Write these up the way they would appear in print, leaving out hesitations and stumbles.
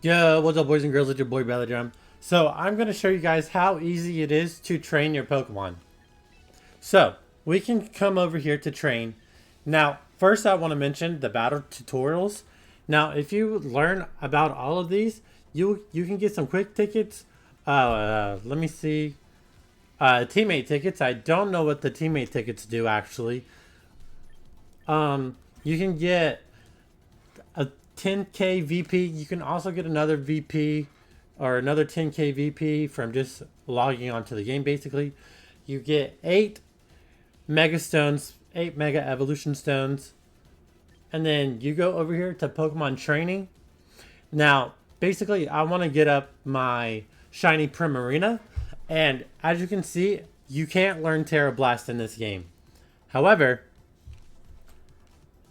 Yo, what's up, boys and girls? It's your boy BellyDrum. So I'm going to show you guys how easy it is to train your Pokemon. So we can come over here to train. Now, first I want to mention the battle tutorials. Now, if you learn about all of these, you can get some quick tickets. Let me see. Teammate tickets. I don't know what the teammate tickets do actually. You can get a 10k VP. You can also get another VP or another 10k VP from just logging onto the game. Basically, you get 8 Mega Stones, 8 Mega Evolution Stones, and then you go over here to Pokemon Training. Now, basically, I want to get up my shiny Primarina, and as you can see, you can't learn Terra Blast in this game. However,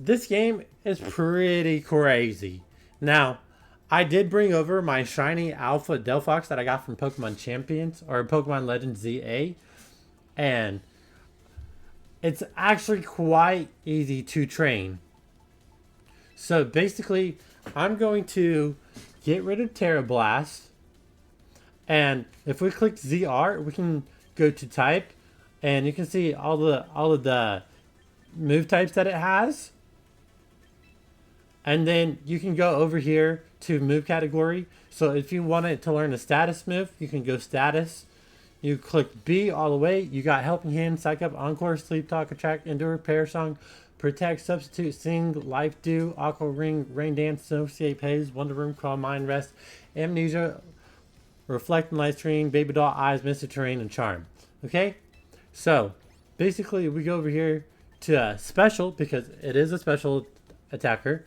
this game is pretty crazy. Now, I did bring over my shiny Alpha Delphox that I got from Pokemon Champions or Pokemon Legends ZA, and it's actually quite easy to train. So basically, I'm going to get rid of Terra Blast, and if we click ZR, we can go to type, and you can see all of the move types that it has. And then you can go over here to move category. So if you wanted to learn a status move, you can go status. You click B all the way. You got Helping Hand, Psych Up, Encore, Sleep Talk, Attract, Endure, Repair Song, Protect, Substitute, Sing, Life Dew, Aqua Ring, Rain Dance, Associate Pays, Wonder Room, Crawl, Mind Rest, Amnesia, Reflect and Light Screen, Baby Doll, Eyes, Mystic Terrain, and Charm. Okay? So basically we go over here to Special because it is a special attacker.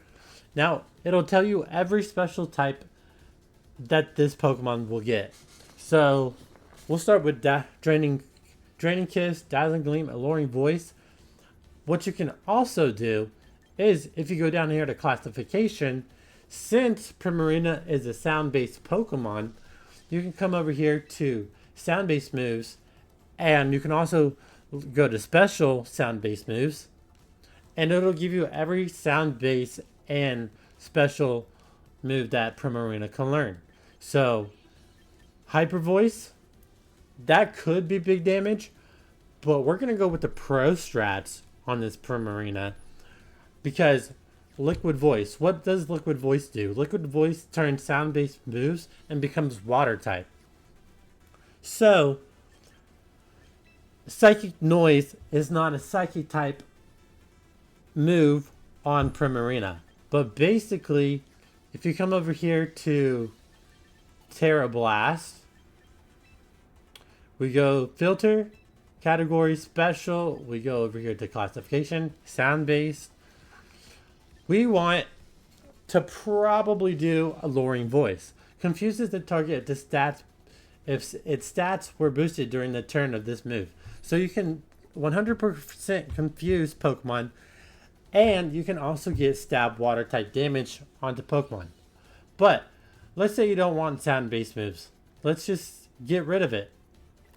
Now, it'll tell you every special type that this Pokemon will get. So, we'll start with Draining Kiss, Dazzling Gleam, Alluring Voice. What you can also do is, if you go down here to Classification, since Primarina is a sound-based Pokemon, you can come over here to Sound-based Moves, and you can also go to Special Sound-based Moves, and it'll give you every sound-based and special move that Primarina can learn. So, Hyper Voice, that could be big damage, but we're going to go with the pro strats on this Primarina because Liquid Voice. What does Liquid Voice do? Liquid Voice turns sound-based moves and becomes water type. So, Psychic Noise is not a psychic type move on Primarina. But basically, if you come over here to Terra Blast, we go Filter, Category, Special, we go over here to Classification, Sound-based. We want to probably do Alluring Voice. Confuses the target if the stats, if its stats were boosted during the turn of this move. So you can 100% confuse Pokemon. And you can also get stab water type damage onto Pokemon. But let's say you don't want sound based moves. Let's just get rid of it.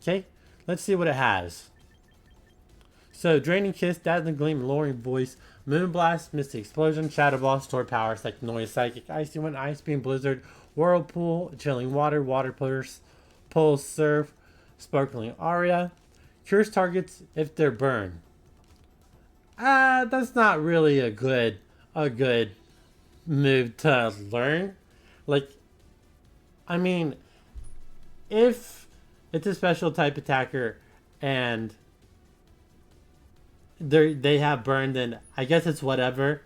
Okay? Let's see what it has. So Draining Kiss, Dazzling Gleam, Alluring Voice, Moonblast, Mystic Explosion, Shadow Ball, Store Power, Psychic Noise, Psychic, Icy Wind, Ice Beam, Blizzard, Whirlpool, Chilling Water, Water Pulse, Surf, Sparkling Aria. Cures targets if they're burned. That's not really a good move to learn. Like, I mean, if it's a special type attacker and they have burn, then I guess it's whatever.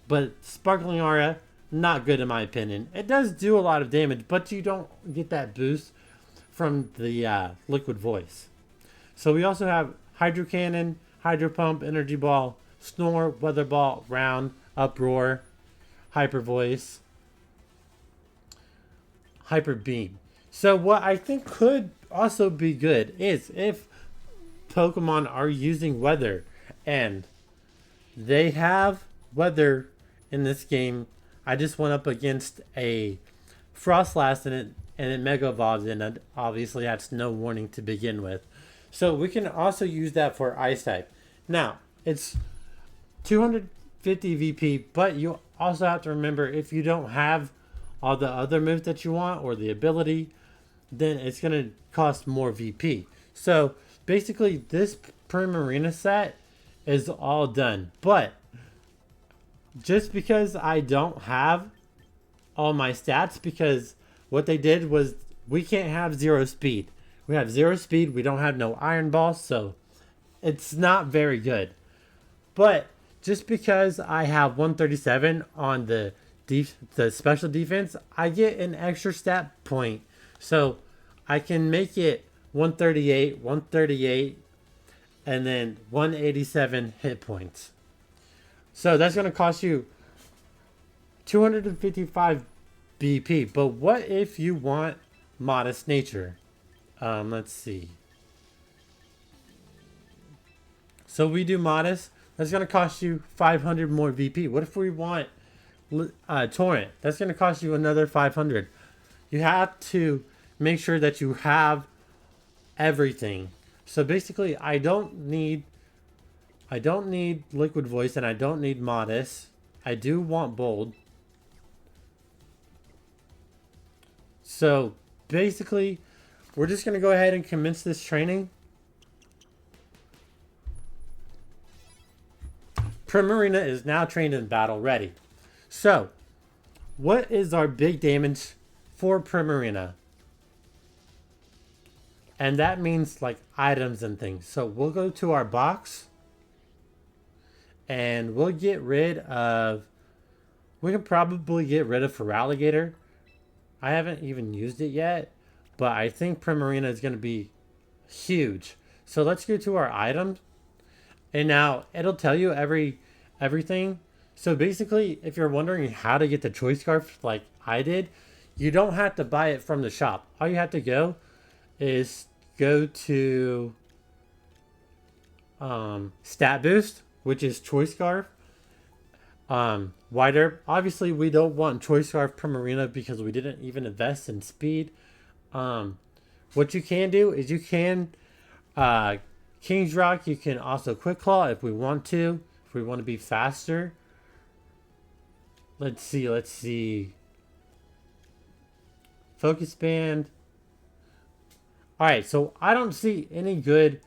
But Sparkling Aura, not good in my opinion. It does do a lot of damage, but you don't get that boost from the Liquid Voice. So we also have Hydro Cannon, Hydro Pump, Energy Ball, Snore, Weather Ball, Round, Uproar, Hyper Voice, Hyper Beam. So what I think could also be good is if Pokemon are using weather and they have weather in this game. I just went up against a Frostlass and it Mega Evolved, and it obviously had no warning to begin with. So we can also use that for Ice type. Now, it's 250 VP, but you also have to remember if you don't have all the other moves that you want or the ability, then it's going to cost more VP. So basically this Primarina set is all done. But just because I don't have all my stats, because what they did was we can't have 0 speed. We have 0 speed. We don't have no Iron Ball, so it's not very good. But just because I have 137 on the special defense, I get an extra stat point. So I can make it 138, 138, and then 187 hit points. So that's going to cost you 255 BP. But what if you want modest nature? Let's see. So we do modest. That's going to cost you 500 more VP. What if we want torrent? That's going to cost you another 500. You have to make sure that you have everything. So basically, I don't need liquid voice and I don't need modest. I do want bold. So basically, we're just going to go ahead and commence this training. Primarina is now trained in battle ready. So, what is our big damage for Primarina? And that means like items and things. So we'll go to our box and we'll get rid of, we can probably get rid of Feraligatr. I haven't even used it yet, but I think Primarina is going to be huge. So let's go to our items. And now it'll tell you everything. So basically, if you're wondering how to get the Choice Scarf like I did, you don't have to buy it from the shop. All you have to go is go to Stat Boost, which is Choice Scarf. Wider. Obviously, we don't want Choice Scarf Primarina because we didn't even invest in speed. What you can do is you can King's Rock. You can also Quick Claw if we want to. If we want to be faster. Let's see. Focus Band. Alright, so I don't see any good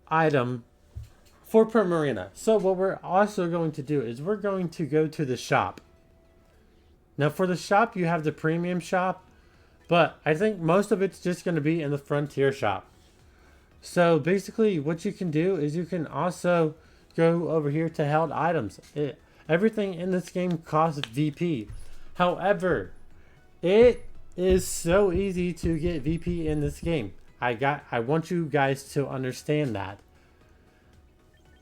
item for Primarina. So what we're also going to do is we're going to go to the shop. Now for the shop, you have the premium shop. But I think most of it's just going to be in the Frontier shop. So basically what you can do is you can also go over here to held items. Everything in this game costs VP. However, it is so easy to get VP in this game. I want you guys to understand that.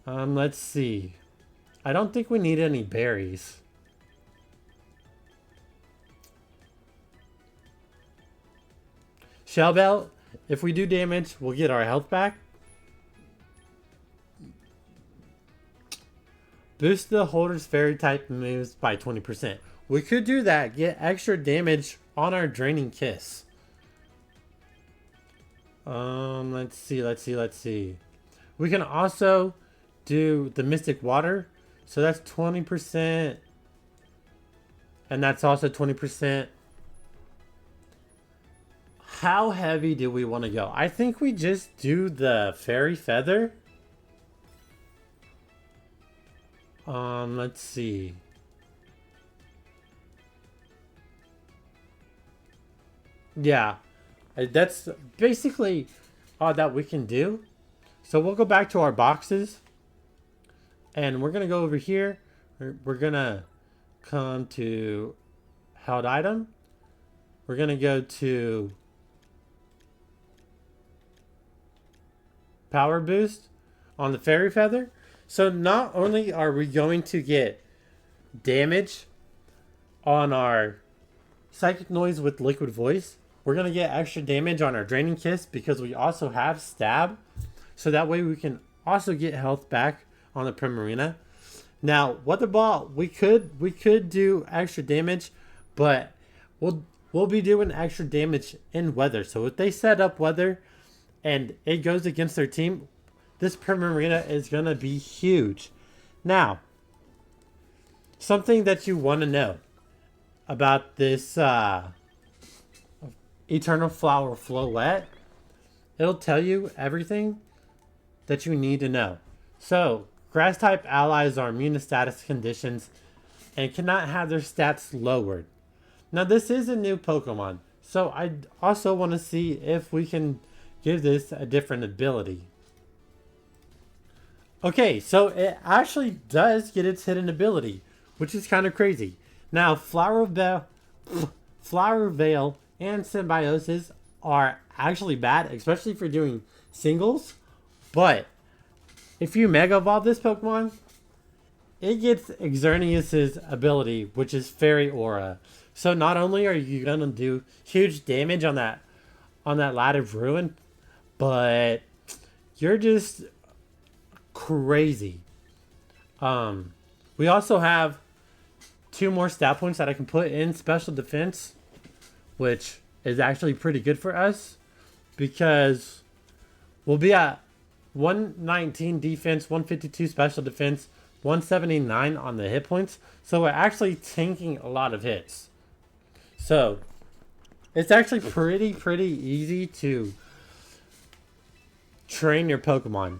Let's see. I don't think we need any berries. Shell Belt, if we do damage, we'll get our health back. Boost the holder's fairy type moves by 20%. We could do that, get extra damage on our Draining Kiss. Let's see. We can also do the Mystic Water. So that's 20%. And that's also 20%. How heavy do we want to go? I think we just do the Fairy Feather. Let's see. Yeah, that's basically all that we can do. So we'll go back to our boxes. And we're going to go over here. We're going to come to held item. We're going to go to power boost on the Fairy Feather. So not only are we going to get damage on our Psychic Noise with Liquid Voice, we're going to get extra damage on our Draining Kiss because we also have Stab. So that way we can also get health back on the Primarina. Now, Weather Ball, we could do extra damage, but we'll be doing extra damage in weather. So if they set up weather and it goes against their team, this Primarina is going to be huge. Now, something that you want to know. about this Eternal Flower Floette, it'll tell you everything that you need to know. So, grass type allies are immune to status conditions and cannot have their stats lowered. Now, this is a new Pokemon, so I also want to see if we can give this a different ability. Okay, so it actually does get its hidden ability, which is kind of crazy. Now, Flower Veil and Symbiosis are actually bad, especially for doing singles. But if you Mega Evolve this Pokemon, it gets Xerneas's ability, which is Fairy Aura. So not only are you gonna do huge damage on that Ladder of Ruin, but you're just crazy. We also have 2 more stat points that I can put in special defense, which is actually pretty good for us because we'll be at 119 defense, 152 special defense, 179 on the hit points. So we're actually tanking a lot of hits. So it's actually pretty easy to train your Pokemon.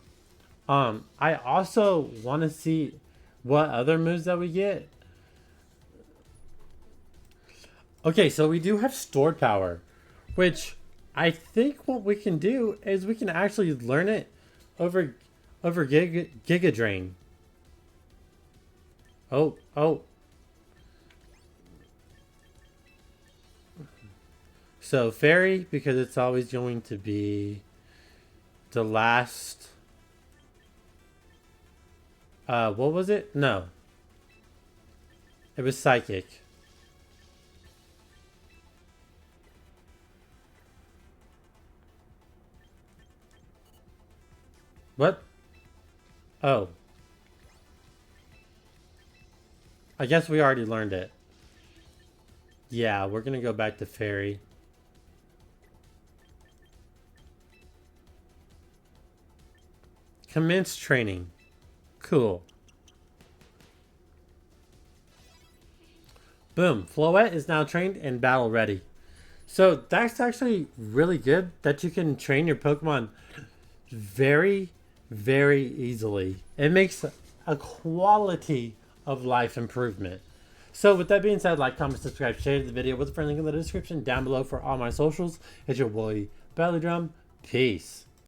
I also want to see what other moves that we get. Okay, so we do have stored power, which I think what we can do is we can actually learn it over Giga Drain. Oh. So Fairy, because it's always going to be the last. What was it? No. It was Psychic. What? Oh. I guess we already learned it. Yeah, we're gonna go back to Fairy. Commence training. Cool. Boom. Floette is now trained and battle ready. So that's actually really good that you can train your Pokemon very easily. It makes a quality of life improvement. So with that being said, like, comment, subscribe, share the video with a friend, link in the description down below for all my socials. It's your boy BellyDrum. Peace.